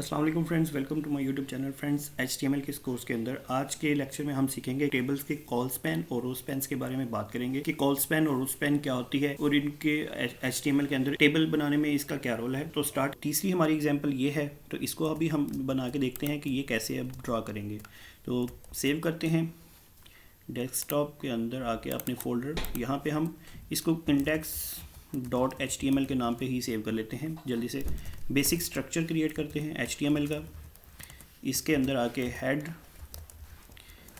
अस्सलाम वालेकुम friends, welcome to my YouTube channel friends. HTML के इस कोर्स के अंदर आज के लेक्चर में हम सीखेंगे टेबल्स के कॉल स्पैन और रो स्पैन्स के बारे में बात करेंगे कि कॉल स्पैन और रो स्पैन क्या होती है और इनके HTML के अंदर टेबल बनाने में इसका क्या रोल है। तो स्टार्ट तीसरी हमारी एग्जांपल ये है, तो इसको अभी हम बना के देखते हैं कि ये कैसे अब ड्रा करेंगे। तो सेव करते हैं डेस्कटॉप के अंदर आके अपने फोल्डर, यहाँ पे हम इसको index.html के नाम पे ही सेव कर लेते हैं। जल्दी से बेसिक स्ट्रक्चर क्रिएट करते हैं HTML का। इसके अंदर आके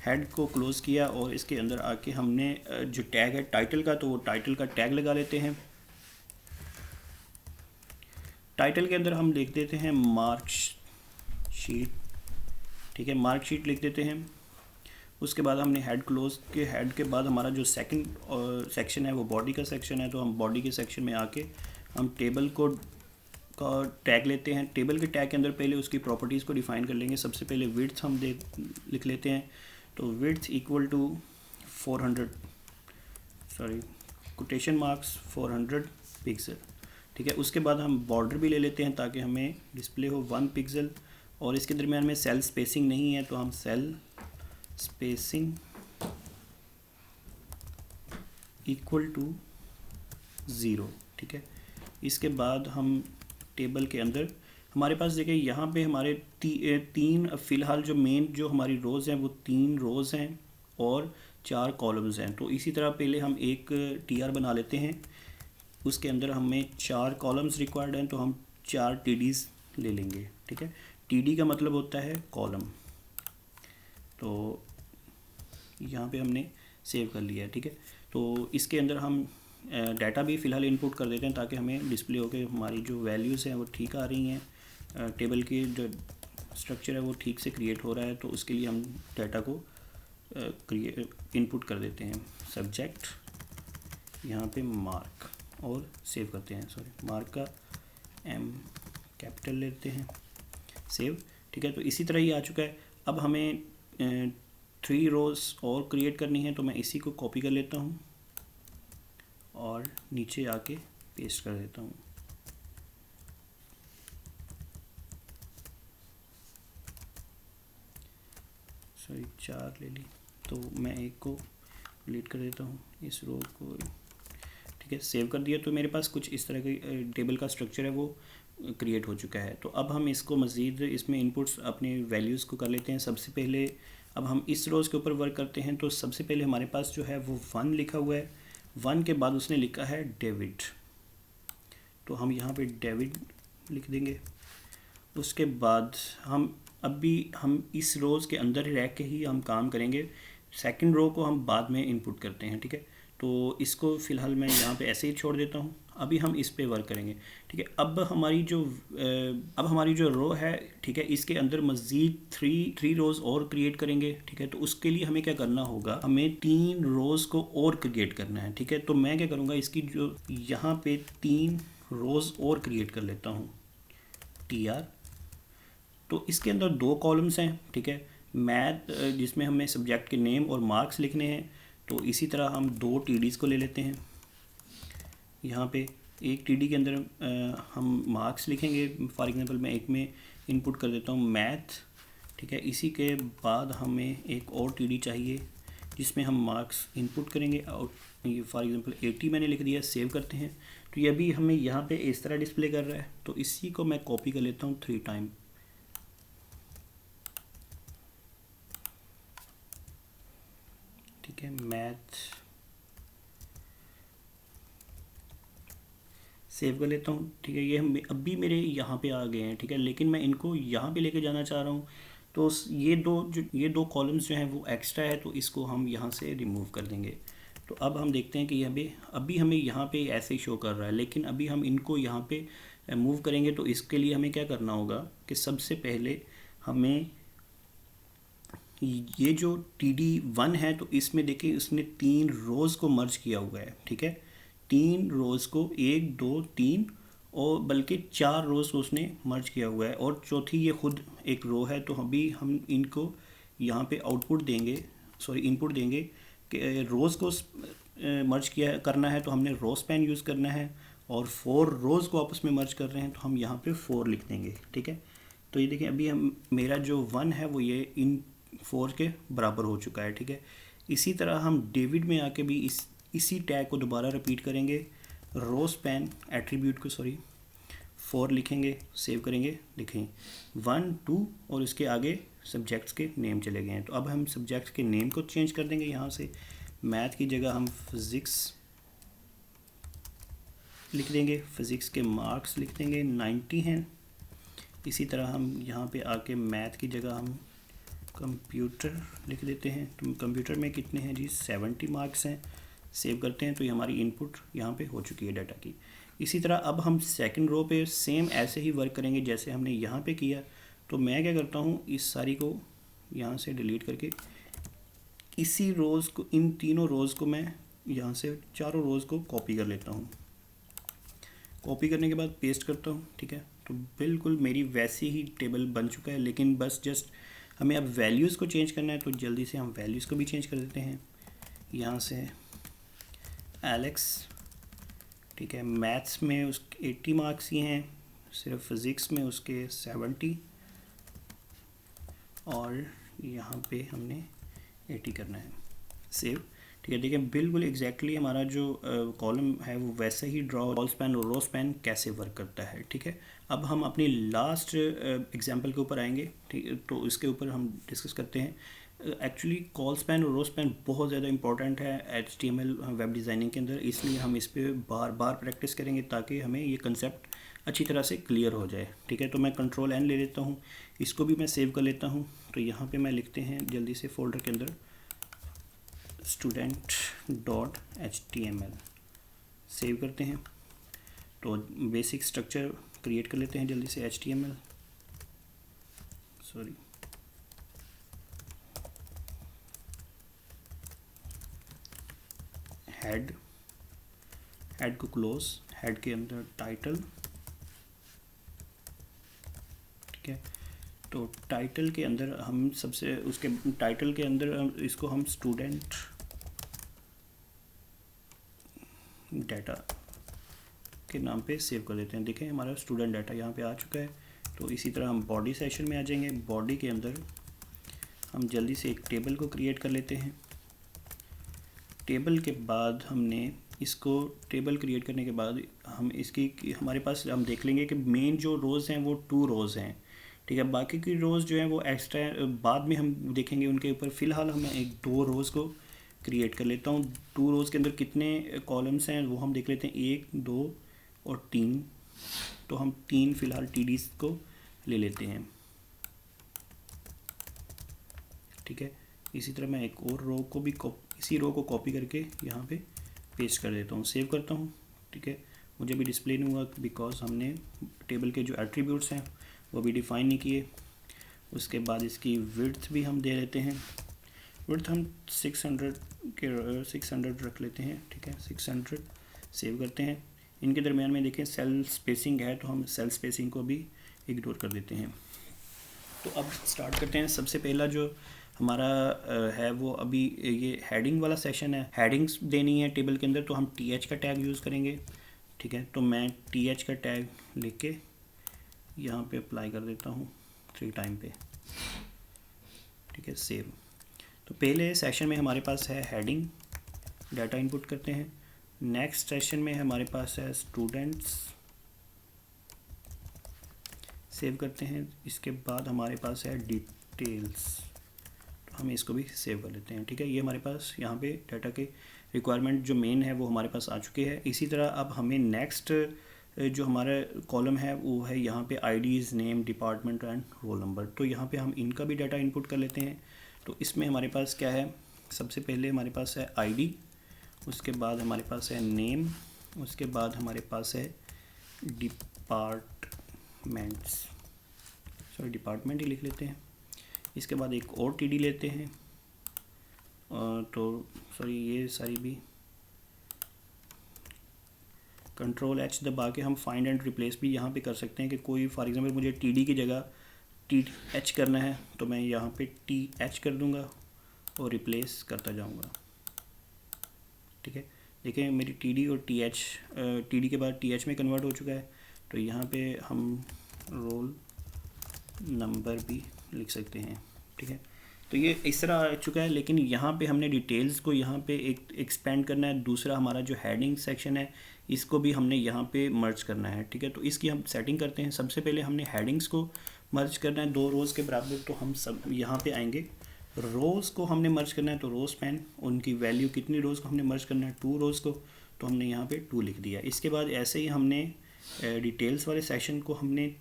हेड को क्लोज़ किया और इसके अंदर आके हमने जो टैग है टाइटल का, तो वो टाइटल का टैग लगा लेते हैं। टाइटल के अंदर हम लिख देते हैं मार्कशीट, ठीक है, मार्कशीट लिख देते हैं। उसके बाद हमने हेड क्लोज के हेड के बाद हमारा जो सेकंड सेक्शन है वो बॉडी का सेक्शन है, तो हम बॉडी के सेक्शन में आके हम टेबल को का टैग लेते हैं। टेबल के टैग के अंदर पहले उसकी प्रॉपर्टीज़ को डिफ़ाइन कर लेंगे। सबसे पहले विड्थ हम लिख लेते हैं, तो width equal to 400 quotation marks 400 pixel, ठीक है। उसके बाद हम बॉर्डर भी ले लेते हैं ताकि हमें डिस्प्ले हो 1 पिक्सल, और इसके दरमियान में सेल स्पेसिंग नहीं है तो हम सेल स्पेसिंग इक्वल टू 0, ठीक है। इसके बाद हम टेबल के अंदर हमारे पास देखिए यहाँ पे हमारे तीन फ़िलहाल जो मेन जो हमारी रोज़ हैं वो 3 रोज़ हैं और 4 कॉलम्स हैं। तो इसी तरह पहले हम एक TR बना लेते हैं, उसके अंदर हमें 4 कॉलम्स रिक्वायर्ड हैं, तो हम 4 TDs ले लेंगे, ठीक है। TD का मतलब होता है कॉलम। तो यहाँ पे हमने सेव कर लिया है, ठीक है। तो इसके अंदर हम डाटा भी फ़िलहाल इनपुट कर देते हैं ताकि हमें डिस्प्ले हो के हमारी जो वैल्यूज़ हैं वो ठीक आ रही हैं, टेबल की जो स्ट्रक्चर है वो ठीक से क्रिएट हो रहा है। तो उसके लिए हम डाटा को इनपुट कर देते हैं। सब्जेक्ट यहाँ पे मार्क और सेव करते हैं, मार्क का M कैपिटल लेते हैं, सेव, ठीक है। तो इसी तरह ये आ चुका है। अब हमें 3 रोज़ और क्रिएट करनी है, तो मैं इसी को कॉपी कर लेता हूँ और नीचे आके पेस्ट कर देता हूँ। सॉरी 4 ले ली, तो मैं एक को डिलीट कर देता हूँ, इस रो को, ठीक है। सेव कर दिया, तो मेरे पास कुछ इस तरह की टेबल का स्ट्रक्चर है वो क्रिएट हो चुका है। तो अब हम इसको मज़ीद इसमें इनपुट्स अपने वैल्यूज़ को कर लेते हैं। सबसे पहले अब हम इस रोज़ के ऊपर वर्क करते हैं। तो सबसे पहले हमारे पास जो है वो 1 लिखा हुआ है, 1 के बाद उसने लिखा है डेविड, तो हम यहाँ पे डेविड लिख देंगे। उसके बाद हम इस रोज़ के अंदर रह के ही हम काम करेंगे। सेकंड रो को हम बाद में इनपुट करते हैं, ठीक है। तो इसको फ़िलहाल मैं यहाँ पे ऐसे ही छोड़ देता हूँ। अभी हम इस पे वर्क करेंगे, ठीक है। अब हमारी जो रो है, ठीक है, इसके अंदर मज़ीद 3 रोज़ और क्रिएट करेंगे, ठीक है। तो उसके लिए हमें क्या करना होगा, हमें 3 रोज़ को और क्रिएट करना है, ठीक है। तो मैं क्या करूँगा, इसकी जो यहाँ पे 3 रोज़ और क्रिएट कर लेता हूँ, TR। तो इसके अंदर 2 कॉलम्स हैं, ठीक है, मैथ जिसमें हमें सब्जेक्ट के नेम और मार्क्स लिखने हैं। तो इसी तरह हम 2 TDs को ले लेते हैं। यहाँ पे एक TD के अंदर हम मार्क्स लिखेंगे। फॉर एग्जांपल मैं एक में इनपुट कर देता हूँ मैथ, ठीक है। इसी के बाद हमें एक और TD चाहिए जिसमें हम मार्क्स इनपुट करेंगे, और ये फॉर एग्जांपल 80 मैंने लिख दिया। सेव करते हैं, तो ये भी हमें यहाँ पे इस तरह डिस्प्ले कर रहा है। तो इसी को मैं कॉपी कर लेता हूँ 3 टाइम, ठीक है। मैथ सेव कर लेता हूँ, ठीक है। ये हम अभी मेरे यहाँ पे आ गए हैं, ठीक है, लेकिन मैं इनको यहाँ पे लेके जाना चाह रहा हूँ। तो ये दो कॉलम्स जो हैं वो एक्स्ट्रा है, तो इसको हम यहाँ से रिमूव कर देंगे। तो अब हम देखते हैं कि ये अभी हमें यहाँ पे ऐसे ही शो कर रहा है, लेकिन अभी हम इनको यहाँ पे मूव करेंगे। तो इसके लिए हमें क्या करना होगा कि सबसे पहले हमें ये जो TD1 है, तो इसमें देखिए उसने 3 रोज़ को मर्ज किया हुआ है, ठीक है। 3 रोज़ को 1 2 3 और बल्कि 4 रोज़ उसने मर्ज किया हुआ है, और चौथी ये खुद एक रो है। तो अभी हम इनको यहाँ पे इनपुट देंगे कि रोज़ को मर्ज करना है, तो हमने रो स्पैन यूज़ करना है, और 4 रोज़ को आपस में मर्ज कर रहे हैं तो हम यहाँ पे 4 लिख देंगे, ठीक है। तो ये देखें अभी हम मेरा जो 1 है वो ये इन 4 के बराबर हो चुका है, ठीक है। इसी तरह हम डेविड में आके भी इसी टैग को दोबारा रिपीट करेंगे, रो स्पैन एट्रीब्यूट को 4 लिखेंगे, सेव करेंगे, लिखें 1 2 और इसके आगे सब्जेक्ट्स के नेम चले गए हैं। तो अब हम सब्जेक्ट्स के नेम को चेंज कर देंगे, यहाँ से मैथ की जगह हम फिज़िक्स लिख देंगे, फिज़िक्स के मार्क्स लिख देंगे 90 हैं। इसी तरह हम यहाँ पे आके मैथ की जगह हम कंप्यूटर लिख देते हैं। तो कंप्यूटर में कितने हैं जी, 70 मार्क्स हैं। सेव करते हैं तो ये हमारी इनपुट यहाँ पे हो चुकी है डाटा की। इसी तरह अब हम सेकंड रो पे सेम ऐसे ही वर्क करेंगे जैसे हमने यहाँ पे किया। तो मैं क्या करता हूँ, इस सारी को यहाँ से डिलीट करके इसी रोज़ को, इन तीनों रोज़ को मैं यहाँ से चारों रोज़ को कॉपी कर लेता हूँ। कॉपी करने के बाद पेस्ट करता हूँ, ठीक है। तो बिल्कुल मेरी वैसी ही टेबल बन चुका है, लेकिन बस जस्ट हमें अब वैल्यूज़ को चेंज करना है। तो जल्दी से हम वैल्यूज़ को भी चेंज कर देते हैं। यहाँ से एलेक्स, ठीक है, मैथ्स में उसके 80 मार्क्स ही हैं, सिर्फ फिज़िक्स में उसके 70, और यहाँ पे हमने 80 करना है, सेव, ठीक है। देखिए बिल्कुल एग्जैक्टली हमारा जो कॉलम है वो वैसे ही ड्रॉ स्पैन और रो स्पैन कैसे वर्क करता है, ठीक है। अब हम अपनी लास्ट एग्जांपल के ऊपर आएंगे, ठीक है। तो इसके ऊपर हम डिस्कस करते हैं। एक्चुअली कॉल स्पैन और रो स्पैन बहुत ज़्यादा इंपॉर्टेंट है HTML वेब डिज़ाइनिंग के अंदर, इसलिए हम इस पर बार बार प्रैक्टिस करेंगे ताकि हमें ये कंसेप्ट अच्छी तरह से क्लियर हो जाए, ठीक है। तो मैं Ctrl+N ले लेता हूँ, इसको भी मैं सेव कर लेता हूँ। तो यहाँ पे मैं लिखते हैं जल्दी से फोल्डर के अंदर student.html, सेव करते हैं। तो बेसिक स्ट्रक्चर क्रिएट कर लेते हैं जल्दी से, HTML, सॉरी, हेड को क्लोज, हेड के अंदर टाइटल, ठीक है। तो टाइटल के अंदर हम सबसे उसके टाइटल के अंदर इसको हम स्टूडेंट डाटा के नाम पे सेव कर देते हैं। देखें हमारा स्टूडेंट डाटा यहाँ पे आ चुका है। तो इसी तरह हम बॉडी सेक्शन में आ जाएंगे। बॉडी के अंदर हम जल्दी से एक टेबल को क्रिएट कर लेते हैं। टेबल के बाद हमने इसको, टेबल क्रिएट करने के बाद हम इसकी हमारे पास हम देख लेंगे कि मेन जो रोज़ हैं वो 2 रोज़ हैं, ठीक है। बाकी की रोज़ जो हैं वो एक्स्ट्रा बाद में हम देखेंगे उनके ऊपर। फ़िलहाल हमें एक 2 रोज़ को क्रिएट कर लेता हूँ। 2 रोज़ के अंदर कितने कॉलम्स हैं वो हम देख लेते हैं, 1 2 और 3। तो हम 3 फ़िलहाल TDs को ले लेते हैं, ठीक है। इसी तरह मैं एक और रो को भी इसी रो को कॉपी करके यहाँ पे पेस्ट कर देता हूँ, सेव करता हूँ, ठीक है। मुझे भी डिस्प्ले नहीं हुआ बिकॉज हमने टेबल के जो एट्रीब्यूट्स हैं वो भी डिफ़ाइन नहीं किए। उसके बाद इसकी विड्थ भी हम दे लेते हैं। विड्थ हम 600 रख लेते हैं, ठीक है, 600, सेव करते हैं। इनके दरमियान में देखें सेल स्पेसिंग है तो हम सेल स्पेसिंग को भी इग्नोर कर देते हैं। तो अब स्टार्ट करते हैं। सबसे पहला जो हमारा है वो अभी ये हेडिंग वाला सेशन है। हेडिंग्स देनी है टेबल के अंदर, तो हम TH का टैग यूज़ करेंगे, ठीक है। तो मैं TH का टैग लिख के यहाँ पे अप्लाई कर देता हूँ 3 टाइम पे, ठीक है, सेव। तो पहले सेशन में हमारे पास है हेडिंग, डाटा इनपुट करते हैं। नेक्स्ट सेशन में हमारे पास है स्टूडेंट्स, सेव करते हैं। इसके बाद हमारे पास है डिटेल्स, तो हम इसको भी सेव कर लेते हैं, ठीक है। ये हमारे पास यहाँ पे डाटा के रिक्वायरमेंट जो मेन है वो हमारे पास आ चुके हैं। इसी तरह अब हमें नेक्स्ट जो हमारा कॉलम है वो है यहाँ पे IDs, name, department and roll number. तो यहाँ पे हम इनका भी डाटा इनपुट कर लेते हैं। तो इसमें हमारे पास क्या है, सबसे पहले हमारे पास है ID, उसके बाद हमारे पास है नेम, उसके बाद हमारे पास है डिपार्टमेंट ही लिख लेते हैं। इसके बाद एक और TD लेते हैं, तो सॉरी ये सारी भी Ctrl+H दबा के हम फाइंड एंड रिप्लेस भी यहाँ पे कर सकते हैं कि कोई फॉर एग्जांपल मुझे TD की जगह TH करना है तो मैं यहाँ पे TH कर दूँगा और रिप्लेस करता जाऊँगा, ठीक है। देखिए मेरी TD और TH, TD के बाद TH में कन्वर्ट हो चुका है। तो यहाँ पे हम रोल नंबर भी लिख सकते हैं, ठीक है। तो ये इस तरह आ चुका है, लेकिन यहाँ पे हमने डिटेल्स को यहाँ पे एक एक्सपेंड करना है। दूसरा हमारा जो हेडिंग सेक्शन है इसको भी हमने यहाँ पे मर्ज करना है, ठीक है। तो इसकी हम सेटिंग करते हैं। सबसे पहले हमने हेडिंग्स को मर्ज करना है 2 रोज़ के बराबर, तो हम सब यहाँ पे आएंगे। रोज़ को हमने मर्ज करना है, तो रोज़ स्पैन उनकी वैल्यू कितनी रोज़ को हमने मर्ज करना है, 2 रोज़ को, तो हमने यहाँ पे 2 लिख दिया। इसके बाद ऐसे ही हमने डिटेल्स वाले सेक्शन को हमने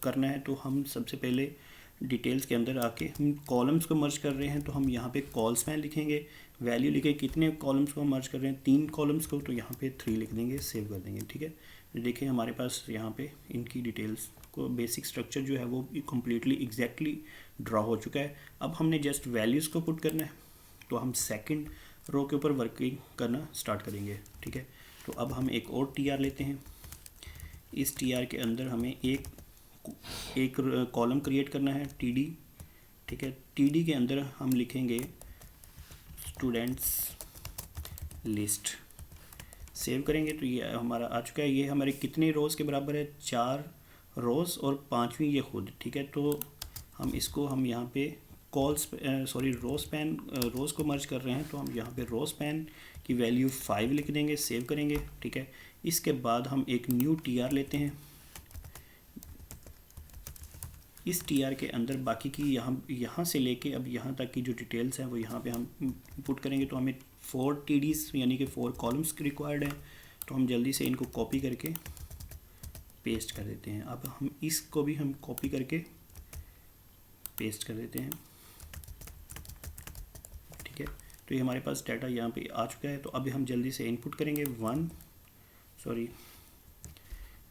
करना है। तो हम सबसे पहले डिटेल्स के अंदर आके हम कॉलम्स को मर्ज कर रहे हैं, तो हम यहाँ पे कॉल स्पैन लिखेंगे, वैल्यू लिखे कितने कॉलम्स को मर्ज कर रहे हैं, 3 कॉलम्स को, तो यहाँ पे 3 लिख देंगे, सेव कर देंगे, ठीक है। देखिए हमारे पास यहाँ पे इनकी डिटेल्स को बेसिक स्ट्रक्चर जो है वो कम्प्लीटली एग्जैक्टली ड्रा हो चुका है। अब हमने जस्ट वैल्यूज़ को पुट करना है, तो हम सेकंड रो के ऊपर वर्किंग करना स्टार्ट करेंगे, ठीक है। तो अब हम एक और TR लेते हैं। इस TR के अंदर हमें एक कॉलम क्रिएट करना है, TD, ठीक है। TD के अंदर हम लिखेंगे स्टूडेंट्स लिस्ट, सेव करेंगे। तो ये हमारा आ चुका है। ये हमारे कितने रोज़ के बराबर है, 4 रोज़ और 5वीं ये खुद, ठीक है। तो हम इसको हम यहाँ पे रो स्पैन रोज़ को मर्ज कर रहे हैं, तो हम यहाँ पे रो स्पैन की वैल्यू 5 लिख देंगे, सेव करेंगे, ठीक है। इसके बाद हम एक न्यू TR लेते हैं। इस TR के अंदर बाकी की यहाँ से लेके अब यहाँ तक की जो डिटेल्स हैं वो यहाँ पे हम पुट करेंगे। तो हमें 4 TDs यानी कि 4 कॉलम्स रिक्वायर्ड हैं, तो हम जल्दी से इनको कॉपी करके पेस्ट कर देते हैं। अब हम इसको भी हम कॉपी करके पेस्ट कर देते हैं, ठीक है। तो ये हमारे पास डाटा यहाँ पे आ चुका है। तो अभी हम जल्दी से इनपुट करेंगे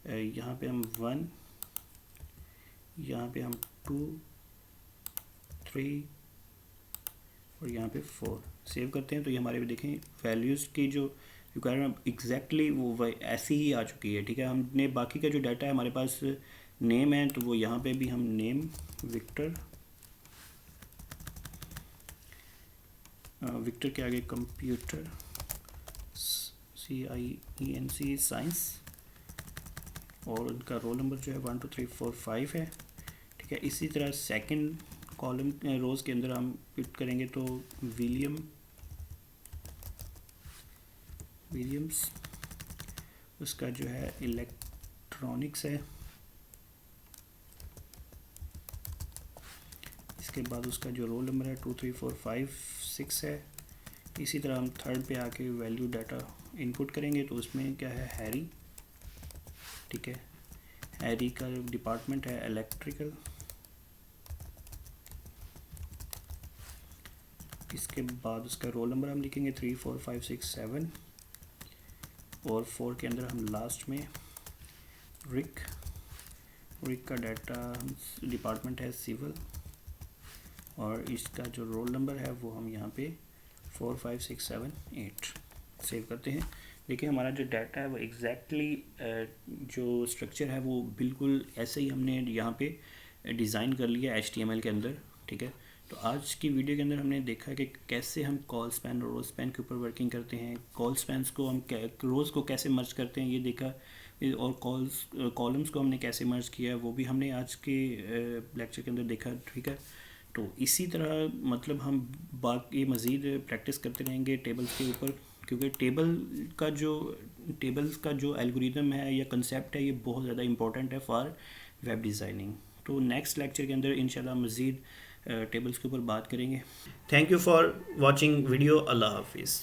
यहाँ पे हम 1, यहाँ पे हम 2, 3 और यहाँ पे 4 सेव करते हैं। तो ये हमारे देखें वैल्यूज़ की जो रिक्वायरमेंट एग्जैक्टली वो ऐसी ही आ चुकी है, ठीक है। हमने बाकी का जो डाटा है हमारे पास नेम है, तो वो यहाँ पे भी हम नेम विक्टर के आगे कंप्यूटर CIENC साइंस और उनका रोल नंबर जो है 1 2 3 4 5 है, ठीक है। इसी तरह सेकंड कॉलम रोज़ के अंदर हम पिट करेंगे, तो विलियम्स उसका जो है इलेक्ट्रॉनिक्स है। इसके बाद उसका जो रोल नंबर है 2 3 4 5 6 है। इसी तरह हम थर्ड पे आके वैल्यू डाटा इनपुट करेंगे, तो उसमें क्या है, हैरी, ठीक है। हैरी का डिपार्टमेंट है इलेक्ट्रिकल। इसके बाद उसका रोल नंबर हम लिखेंगे 3 4 5 6 7 और 4 के अंदर हम लास्ट में रिक का डाटा डिपार्टमेंट है सिविल और इसका जो रोल नंबर है वो हम यहाँ पे 4 5 6 7 8 सेव करते हैं। देखिए हमारा जो डाटा है वो एग्जैक्टली जो स्ट्रक्चर है वो बिल्कुल ऐसे ही हमने यहाँ पे डिज़ाइन कर लिया HTML के अंदर, ठीक है। तो आज की वीडियो के अंदर हमने देखा कि कैसे हम कॉल स्पैन और रोज स्पैन के ऊपर वर्किंग करते हैं, कॉल स्पैन्स को हम रोज़ को कैसे मर्ज करते हैं ये देखा, और कॉलम्स को हमने कैसे मर्ज किया है वो भी हमने आज के लेक्चर के अंदर देखा, ठीक है। तो इसी तरह मतलब हम बाकी मज़ीद प्रैक्टिस करते रहेंगे टेबल्स के ऊपर, क्योंकि टेबल्स का जो एल्गोरिदम है या कंसेप्ट है ये बहुत ज़्यादा इंपॉर्टेंट है फॉर वेब डिज़ाइनिंग। तो नेक्स्ट लेक्चर के अंदर इंशाल्लाह मज़ीद टेबल्स के ऊपर बात करेंगे। Thank you for watching video. अल्लाह हाफिज़।